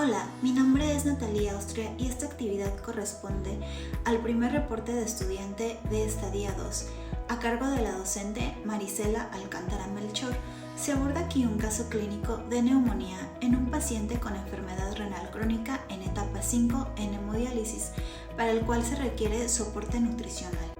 Hola, mi nombre es Natalia Austria y esta actividad corresponde al primer reporte de estudiante de Estadía 2, a cargo de la docente Marisela Alcántara Melchor. Se aborda aquí un caso clínico de neumonía en un paciente con enfermedad renal crónica en etapa 5 en hemodiálisis, para el cual se requiere soporte nutricional.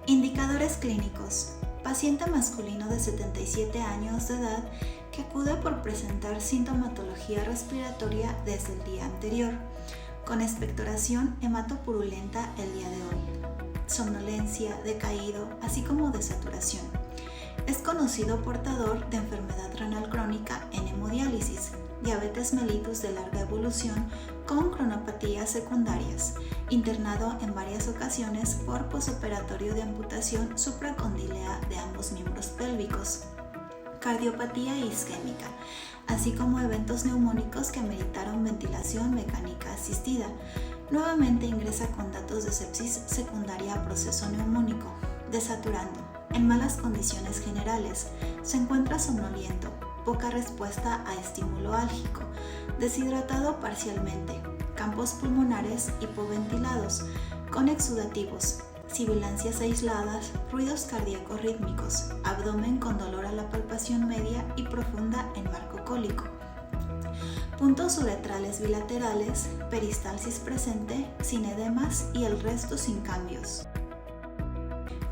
Indicadores clínicos. Paciente masculino de 77 años de edad que acude por presentar sintomatología respiratoria desde el día anterior, con expectoración hematopurulenta el día de hoy, somnolencia, decaído, así como desaturación. Es conocido portador de enfermedad renal crónica en hemodiálisis, diabetes mellitus de larga evolución con cronopatías secundarias, internado en varias ocasiones por posoperatorio de amputación supracondilea de ambos miembros pélvicos, cardiopatía isquémica, así como eventos neumónicos que ameritaron ventilación mecánica asistida. Nuevamente ingresa con datos de sepsis secundaria a proceso neumónico, desaturando, en malas condiciones generales, se encuentra somnoliento, poca respuesta a estímulo álgico, deshidratado parcialmente, campos pulmonares hipoventilados, con exudativos, sibilancias aisladas, ruidos cardíacos rítmicos, abdomen con dolor a la palpación media y profunda en marco cólico, puntos uretrales bilaterales, peristalsis presente, sin edemas y el resto sin cambios.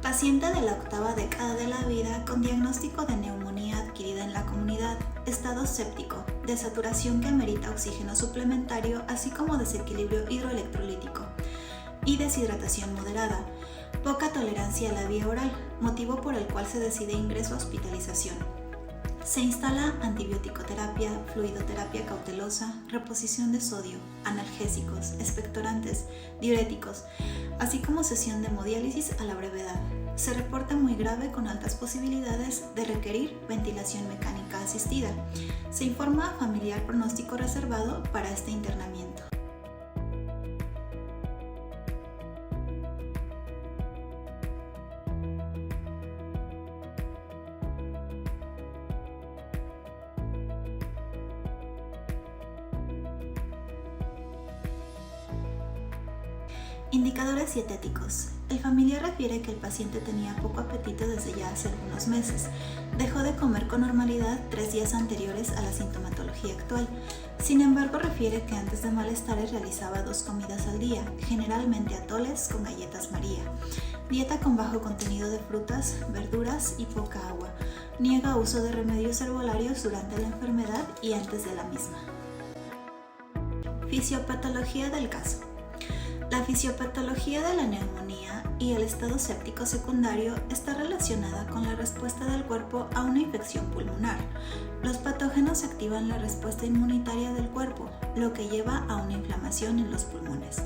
Paciente de la octava década de la vida con diagnóstico de neumonía adquirida en la comunidad, estado séptico, desaturación que amerita oxígeno suplementario, así como desequilibrio hidroelectrolítico y deshidratación moderada, poca tolerancia a la vía oral, motivo por el cual se decide ingreso a hospitalización. Se instala antibiótico-terapia, fluidoterapia cautelosa, reposición de sodio, analgésicos, expectorantes, diuréticos, así como sesión de hemodiálisis a la brevedad. Se reporta muy grave con altas posibilidades de requerir ventilación mecánica asistida. Se informa a familiar pronóstico reservado para este internamiento. Indicadores dietéticos. El familiar refiere que el paciente tenía poco apetito desde ya hace algunos meses. Dejó de comer con normalidad 3 días anteriores a la sintomatología actual. Sin embargo, refiere que antes de malestares realizaba 2 comidas al día, generalmente atoles con galletas María. Dieta con bajo contenido de frutas, verduras y poca agua. Niega uso de remedios herbolarios durante la enfermedad y antes de la misma. Fisiopatología del caso. La fisiopatología de la neumonía y el estado séptico secundario está relacionada con la respuesta del cuerpo a una infección pulmonar. Los patógenos activan la respuesta inmunitaria del cuerpo, lo que lleva a una inflamación en los pulmones.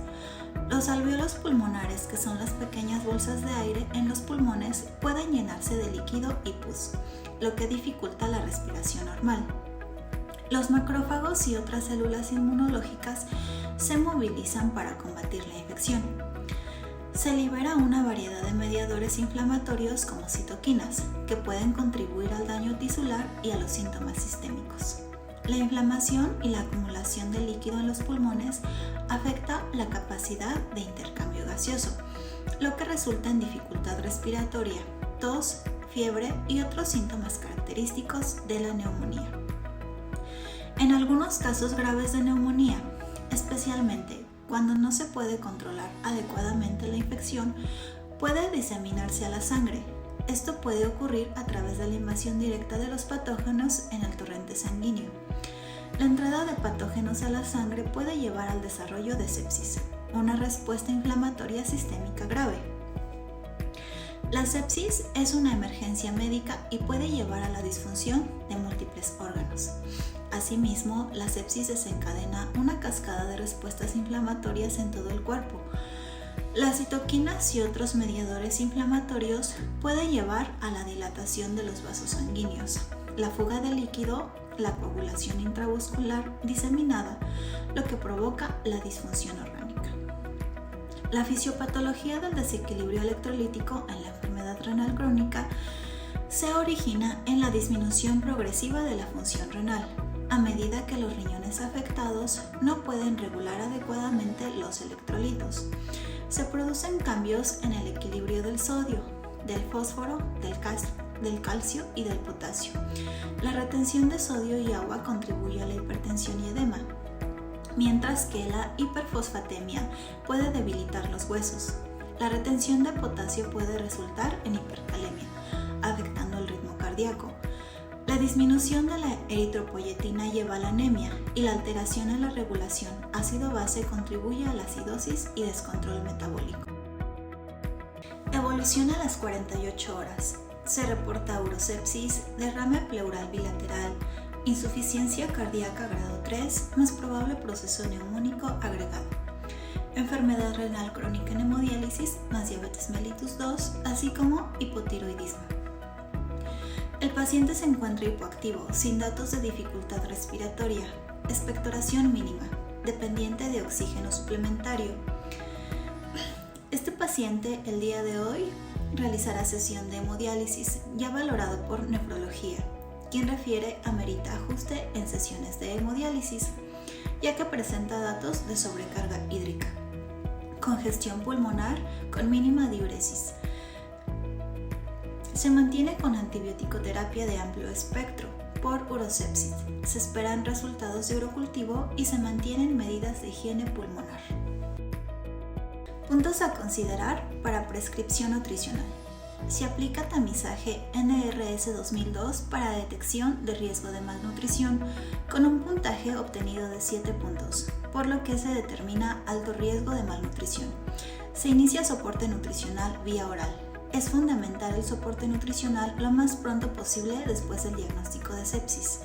Los alvéolos pulmonares, que son las pequeñas bolsas de aire en los pulmones, pueden llenarse de líquido y pus, lo que dificulta la respiración normal. Los macrófagos y otras células inmunológicas se movilizan para combatir la infección. Se libera una variedad de mediadores inflamatorios como citoquinas, que pueden contribuir al daño tisular y a los síntomas sistémicos. La inflamación y la acumulación de líquido en los pulmones afecta la capacidad de intercambio gaseoso, lo que resulta en dificultad respiratoria, tos, fiebre y otros síntomas característicos de la neumonía. En algunos casos graves de neumonía, especialmente cuando no se puede controlar adecuadamente la infección, puede diseminarse a la sangre. Esto puede ocurrir a través de la invasión directa de los patógenos en el torrente sanguíneo. La entrada de patógenos a la sangre puede llevar al desarrollo de sepsis, una respuesta inflamatoria sistémica grave. La sepsis es una emergencia médica y puede llevar a la disfunción de múltiples órganos. Asimismo, la sepsis desencadena una cascada de respuestas inflamatorias en todo el cuerpo. Las citoquinas y otros mediadores inflamatorios pueden llevar a la dilatación de los vasos sanguíneos, la fuga de líquido, la coagulación intravascular diseminada, lo que provoca la disfunción orgánica. La fisiopatología del desequilibrio electrolítico en la enfermedad renal crónica se origina en la disminución progresiva de la función renal, a medida que los riñones afectados no pueden regular adecuadamente los electrolitos. Se producen cambios en el equilibrio del sodio, del fósforo, del calcio y del potasio. La retención de sodio y agua contribuye a la hipertensión y edema, mientras que la hiperfosfatemia puede debilitar los huesos. La retención de potasio puede resultar en hipercalemia, afectando el ritmo cardíaco. La disminución de la eritropoyetina lleva a la anemia y la alteración en la regulación ácido-base contribuye a la acidosis y descontrol metabólico. Evolución a las 48 horas. Se reporta urosepsis, derrame pleural bilateral, insuficiencia cardíaca grado 3, más probable proceso neumónico agregado. Enfermedad renal crónica en hemodiálisis, más diabetes mellitus 2, así como hipotiroidismo. El paciente se encuentra hipoactivo, sin datos de dificultad respiratoria, expectoración mínima, dependiente de oxígeno suplementario. Este paciente el día de hoy realizará sesión de hemodiálisis, ya valorado por nefrología, quien refiere amerita ajuste en sesiones de hemodiálisis, ya que presenta datos de sobrecarga hídrica, congestión pulmonar con mínima diuresis. Se mantiene con antibiótico-terapia de amplio espectro por urosepsis. Se esperan resultados de urocultivo y se mantienen medidas de higiene pulmonar. Puntos a considerar para prescripción nutricional. Se aplica tamizaje NRS 2002 para detección de riesgo de malnutrición con un puntaje obtenido de 7 puntos, por lo que se determina alto riesgo de malnutrición. Se inicia soporte nutricional vía oral. Es fundamental el soporte nutricional lo más pronto posible después del diagnóstico de sepsis.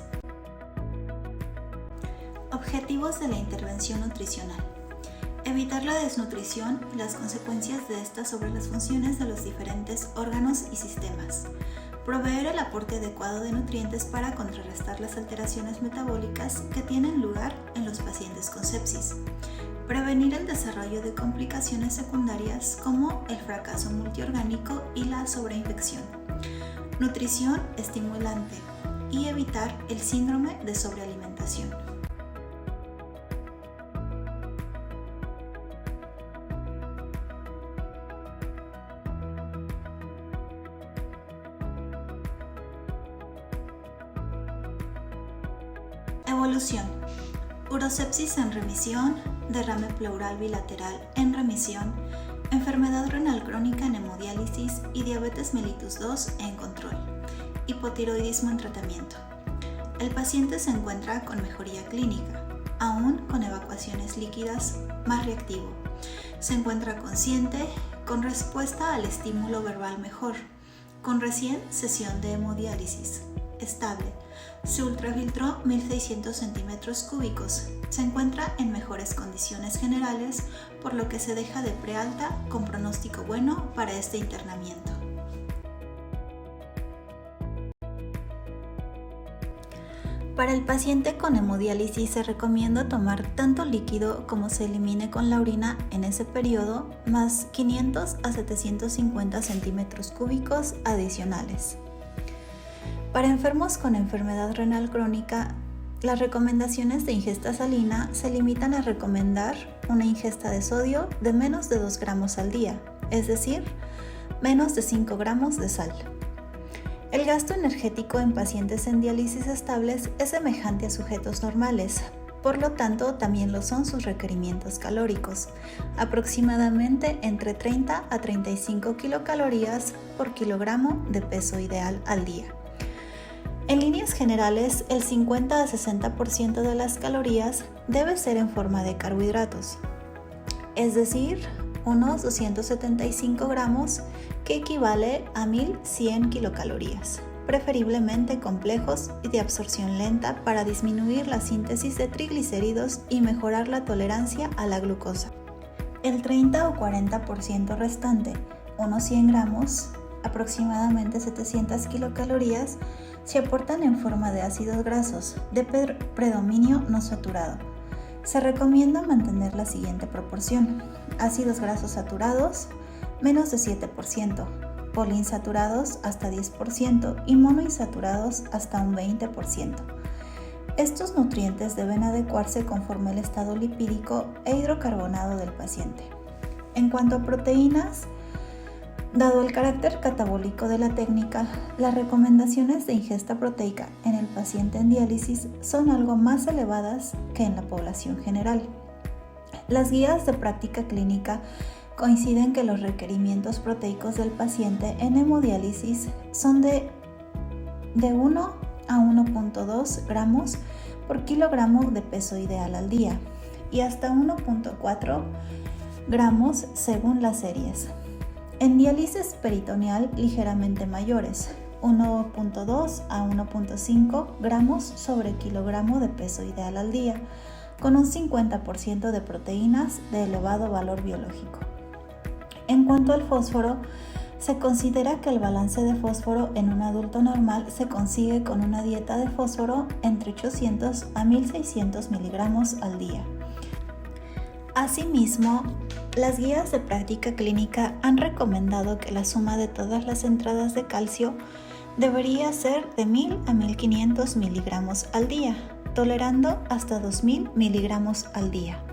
Objetivos de la intervención nutricional. Evitar la desnutrición y las consecuencias de esta sobre las funciones de los diferentes órganos y sistemas. Proveer el aporte adecuado de nutrientes para contrarrestar las alteraciones metabólicas que tienen lugar en los pacientes con sepsis. Prevenir el desarrollo de complicaciones secundarias como el fracaso multiorgánico y la sobreinfección. Nutrición estimulante y evitar el síndrome de sobrealimentación. Evolución. Urosepsis en remisión, derrame pleural bilateral en remisión, enfermedad renal crónica en hemodiálisis y diabetes mellitus 2 en control, hipotiroidismo en tratamiento. El paciente se encuentra con mejoría clínica, aún con evacuaciones líquidas, más reactivo. Se encuentra consciente, con respuesta al estímulo verbal mejor, con recién sesión de hemodiálisis, estable. Se ultrafiltró 1600 centímetros cúbicos. Se encuentra en mejores condiciones generales, por lo que se deja de prealta con pronóstico bueno para este internamiento. Para el paciente con hemodiálisis se recomienda tomar tanto líquido como se elimine con la orina en ese periodo, más 500 a 750 centímetros cúbicos adicionales. Para enfermos con enfermedad renal crónica, las recomendaciones de ingesta salina se limitan a recomendar una ingesta de sodio de menos de 2 gramos al día, es decir, menos de 5 gramos de sal. El gasto energético en pacientes en diálisis estables es semejante a sujetos normales, por lo tanto también lo son sus requerimientos calóricos, aproximadamente entre 30 a 35 kilocalorías por kilogramo de peso ideal al día. En líneas generales, el 50 a 60% de las calorías debe ser en forma de carbohidratos, es decir, unos 275 gramos, que equivale a 1100 kilocalorías, preferiblemente complejos y de absorción lenta para disminuir la síntesis de triglicéridos y mejorar la tolerancia a la glucosa. El 30 o 40% restante, unos 100 gramos, aproximadamente 700 kilocalorías, se aportan en forma de ácidos grasos de predominio no saturado. Se recomienda mantener la siguiente proporción: ácidos grasos saturados, menos de 7%, poliinsaturados hasta 10% y monoinsaturados hasta un 20%. Estos nutrientes deben adecuarse conforme al estado lipídico e hidrocarbonado del paciente. En cuanto a proteínas, dado el carácter catabólico de la técnica, las recomendaciones de ingesta proteica en el paciente en diálisis son algo más elevadas que en la población general. Las guías de práctica clínica coinciden que los requerimientos proteicos del paciente en hemodiálisis son de 1 a 1.2 gramos por kilogramo de peso ideal al día y hasta 1.4 gramos según las series. En diálisis peritoneal ligeramente mayores, 1.2 a 1.5 gramos sobre kilogramo de peso ideal al día, con un 50% de proteínas de elevado valor biológico. En cuanto al fósforo, se considera que el balance de fósforo en un adulto normal se consigue con una dieta de fósforo entre 800 a 1600 miligramos al día. Asimismo, las guías de práctica clínica han recomendado que la suma de todas las entradas de calcio debería ser de 1000 a 1500 miligramos al día, tolerando hasta 2000 miligramos al día.